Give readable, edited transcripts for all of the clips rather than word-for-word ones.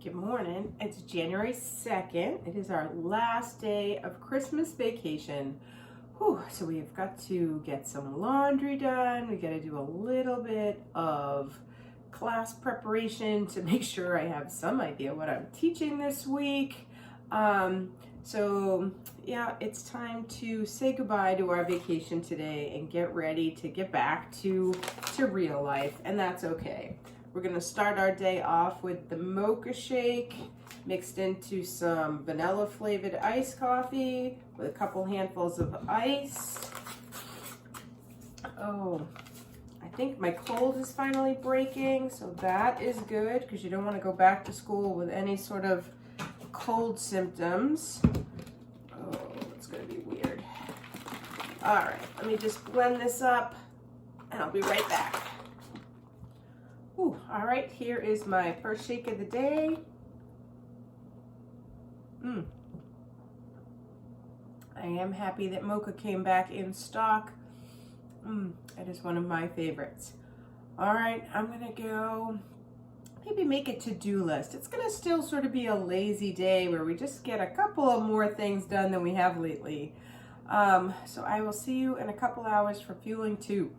Good morning. It's January 2nd. It is our last day of Christmas vacation. Whew, so we've got to get some laundry done. We got to do a little bit of class preparation to make sure I have some idea what I'm teaching this week. So yeah, it's time to say goodbye to our vacation today and get ready to get back to real life, and that's okay. We're gonna start our day off with the mocha shake mixed into some vanilla flavored iced coffee with a couple handfuls of ice. Oh, I think my cold is finally breaking, so that is good because you don't want to go back to school with any sort of cold symptoms. Oh, it's gonna be weird. All right, let me just blend this up and I'll be right back. Ooh, all right, here is my first shake of the day. I am happy that mocha came back in stock. It is one of my favorites. All right, I'm gonna go maybe make a to-do list. It's gonna still sort of be a lazy day where we just get a couple of more things done than we have lately. So I will see you in a couple hours for fueling 2.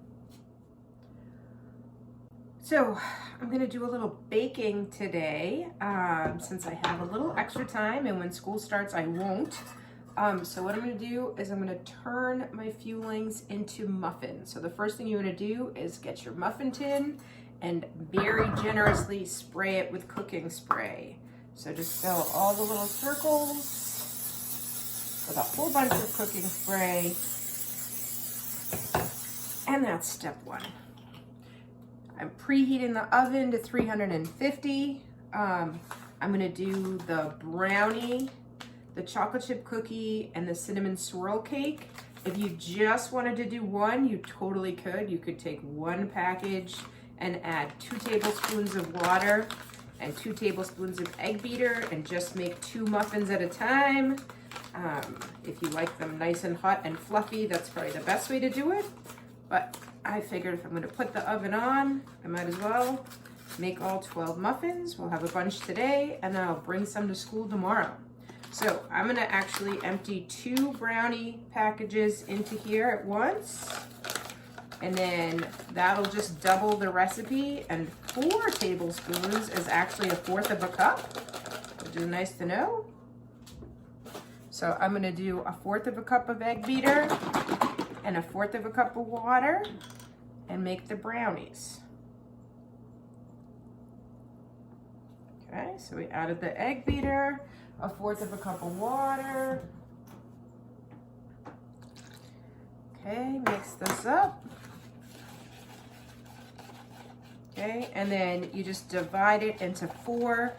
So I'm gonna do a little baking today since I have a little extra time, and when school starts I won't. So what I'm gonna do is I'm gonna turn my fuelings into muffins. So the first thing you wanna do is get your muffin tin and very generously spray it with cooking spray. So just fill all the little circles with a whole bunch of cooking spray. And that's step 1. I'm preheating the oven to 350. I'm gonna do the brownie, the chocolate chip cookie, and the cinnamon swirl cake. If you just wanted to do one, you totally could. You could take one package and add 2 tablespoons of water and 2 tablespoons of egg beater and just make 2 muffins at a time. If you like them nice and hot and fluffy, that's probably the best way to do it. But I figured if I'm going to put the oven on, I might as well make all 12 muffins. We'll have a bunch today, and then I'll bring some to school tomorrow. So I'm going to actually empty 2 brownie packages into here at once, and then that'll just double the recipe, and 4 tablespoons is actually 1/4 of a cup, which is nice to know. So I'm going to do 1/4 of a cup of egg beater and 1/4 of a cup of water and make the brownies. Okay, so we added the egg beater, 1/4 of a cup of water. Okay, mix this up. Okay, and then you just divide it into 4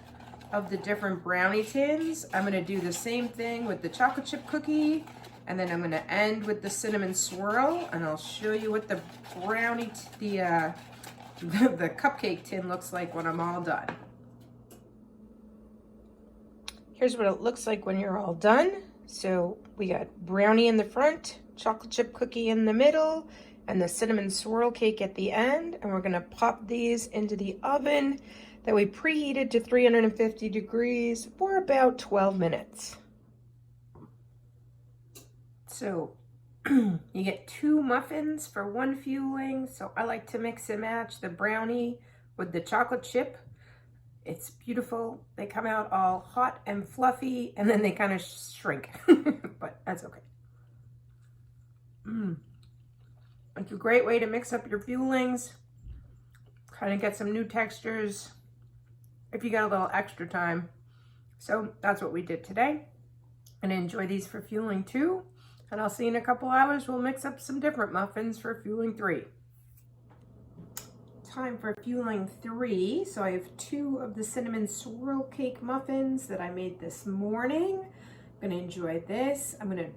of the different brownie tins. I'm gonna do the same thing with the chocolate chip cookie, and then I'm gonna end with the cinnamon swirl, and I'll show you what the brownie, the cupcake tin looks like when I'm all done. Here's what it looks like when you're all done. So we got brownie in the front, chocolate chip cookie in the middle, and the cinnamon swirl cake at the end. And we're gonna pop these into the oven that we preheated to 350 degrees for about 12 minutes. So you get 2 muffins for 1 fueling. So I like to mix and match the brownie with the chocolate chip. It's beautiful. They come out all hot and fluffy, and then they kind of shrink, but that's okay. It's a great way to mix up your fuelings, kind of get some new textures if you got a little extra time. So that's what we did today. And enjoy these for fueling 2. And I'll see you in a couple hours. We'll mix up some different muffins for fueling 3. Time for fueling 3. So I have 2 of the cinnamon swirl cake muffins that I made this morning. I'm gonna enjoy this. I'm gonna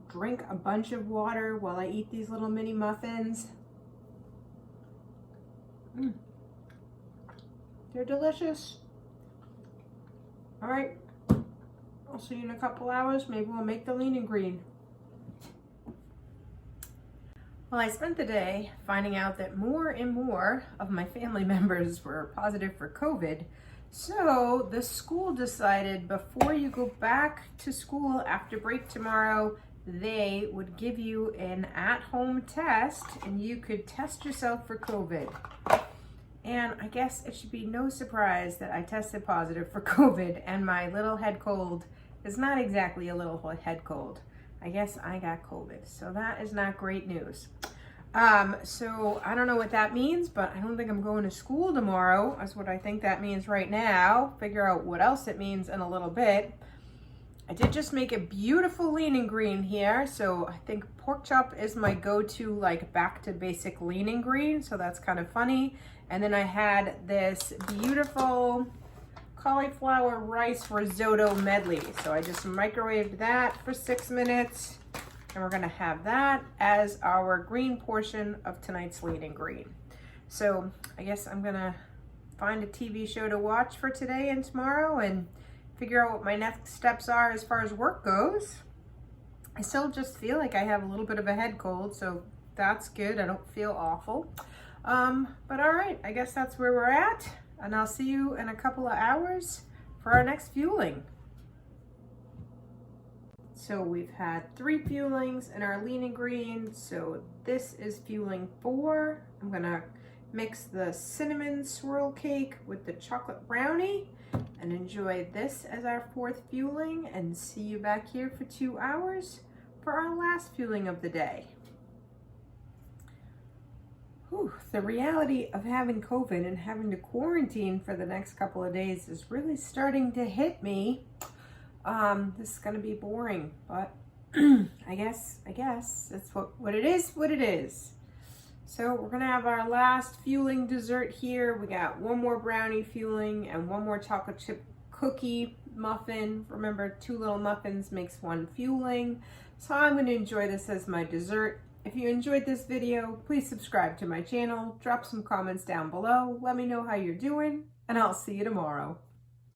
drink a bunch of water while I eat these little mini muffins. They're delicious. All right, I'll see you in a couple hours. Maybe we'll make the lean and green. Well, I spent the day finding out that more and more of my family members were positive for COVID. So the school decided before you go back to school after break tomorrow, they would give you an at-home test and you could test yourself for COVID. And I guess it should be no surprise that I tested positive for COVID, and my little head cold is not exactly a little head cold. I guess I got COVID, so that is not great news. So I don't know what that means, but I don't think I'm going to school tomorrow. That's what I think that means right now. Figure out what else it means in a little bit. I did just make a beautiful lean and green here. So I think pork chop is my go-to, like back to basic lean and green. So that's kind of funny. And then I had this beautiful cauliflower rice risotto medley. So I just microwaved that for 6 minutes. And we're gonna have that as our green portion of tonight's lean and green. So I guess I'm gonna find a TV show to watch for today and tomorrow and figure out what my next steps are as far as work goes. I still just feel like I have a little bit of a head cold, so that's good. I don't feel awful. But all right, I guess that's where we're at. And I'll see you in a couple of hours for our next fueling. So we've had 3 fuelings in our lean and green. So this is fueling 4. I'm gonna mix the cinnamon swirl cake with the chocolate brownie and enjoy this as our 4th fueling, and see you back here for 2 hours for our last fueling of the day. Whew, the reality of having COVID and having to quarantine for the next couple of days is really starting to hit me. This is gonna be boring, but I guess it's what it is. So we're gonna have our last fueling dessert here. We got 1 more brownie fueling and 1 more chocolate chip cookie muffin. Remember, 2 little muffins makes 1 fueling. So I'm gonna enjoy this as my dessert. If you enjoyed this video, please subscribe to my channel, drop some comments down below, let me know how you're doing, and I'll see you tomorrow.